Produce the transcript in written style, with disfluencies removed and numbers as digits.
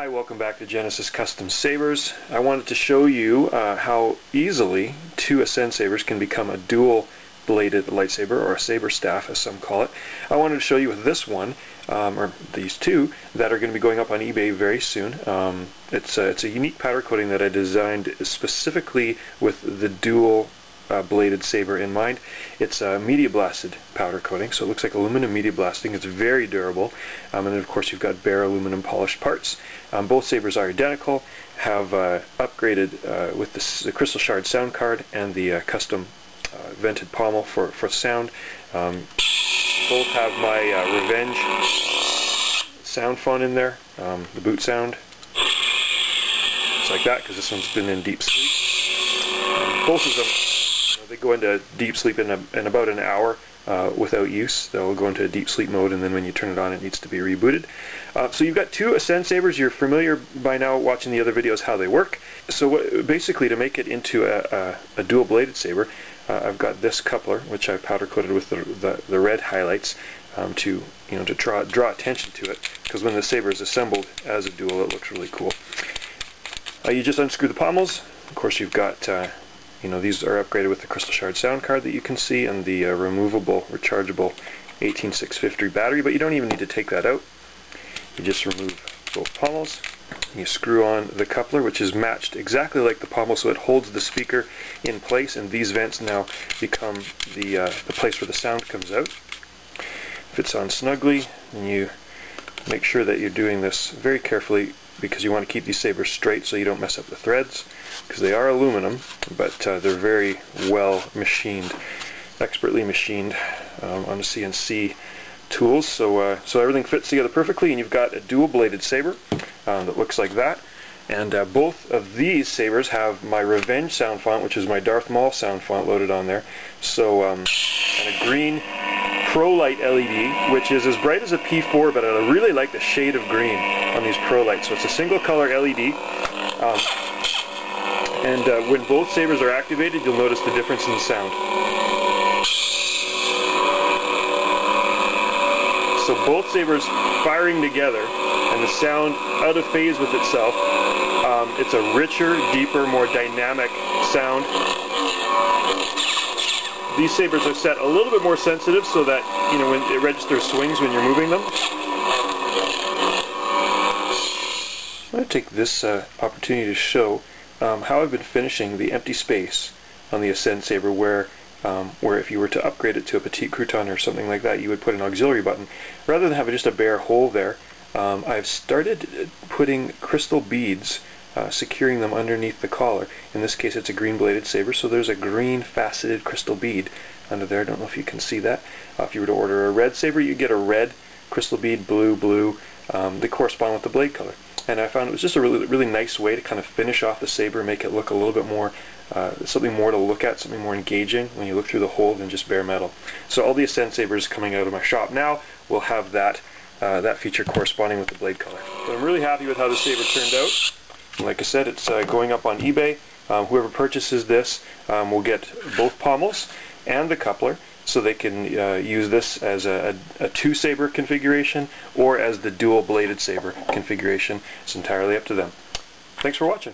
Hi, welcome back to Genesis Custom Sabers. I wanted to show you how easily two Ascend sabers can become a dual bladed lightsaber, or a saber staff as some call it. I wanted to show you with this one, or these two, that are going to be going up on eBay very soon. It's a unique powder coating that I designed specifically with the dual bladed saber in mind. It's a media blasted powder coating, so it looks like aluminum media blasting. It's very durable, and then of course you've got bare aluminum polished parts. Both sabers are identical, have upgraded with the crystal shard sound card and the custom vented pommel for sound. Both have my Revenge sound font in there, the boot sound. It's like that because this one's been in deep sleep. Both of them, they go into deep sleep in about an hour without use. They'll go into a deep sleep mode, and then when you turn it on, it needs to be rebooted. So you've got two Ascend sabers. You're familiar by now watching the other videos how they work. So basically, to make it into a dual bladed saber, I've got this coupler, which I've powder coated with the red highlights to draw attention to it, because when the saber is assembled as a dual, it looks really cool. You just unscrew the pommels. Of course, you've got these are upgraded with the crystal shard sound card that you can see, and the removable, rechargeable 18650 battery, but you don't even need to take that out. You just remove both pommels. You screw on the coupler, which is matched exactly like the pommel, so it holds the speaker in place, and these vents now become the place where the sound comes out. Fits on snugly, and you make sure that you're doing this very carefully, because you want to keep these sabers straight so you don't mess up the threads, because they are aluminum, but they're very well machined, expertly machined on CNC tools, so everything fits together perfectly, and you've got a dual bladed saber that looks like that. And both of these sabers have my Revenge sound font, which is my Darth Maul sound font, loaded on there. So and a green Pro Light LED, which is as bright as a P4, but I really like the shade of green on these Pro Lights. So it's a single color LED, and when both sabers are activated, you'll notice the difference in the sound. So both sabers firing together, and the sound out of phase with itself. It's a richer, deeper, more dynamic sound. These sabers are set a little bit more sensitive so that when it registers swings when you're moving them. I'm going to take this opportunity to show how I've been finishing the empty space on the Ascend saber, where if you were to upgrade it to a Petite Crouton or something like that, you would put an auxiliary button. Rather than have just a bare hole there, I've started putting crystal beads, securing them underneath the collar. In this case, it's a green bladed saber, so there's a green faceted crystal bead under there. I don't know if you can see that. If you were to order a red saber, you get a red crystal bead, blue. They correspond with the blade color. And I found it was just a really nice way to kind of finish off the saber, make it look a little bit more, something more to look at, something more engaging when you look through the hole than just bare metal. So all the Ascend sabers coming out of my shop now will have that feature corresponding with the blade color. So I'm really happy with how the saber turned out. Like I said, it's going up on eBay. Whoever purchases this will get both pommels and the coupler, so they can use this as a two-saber configuration or as the dual bladed saber configuration. It's entirely up to them. Thanks for watching.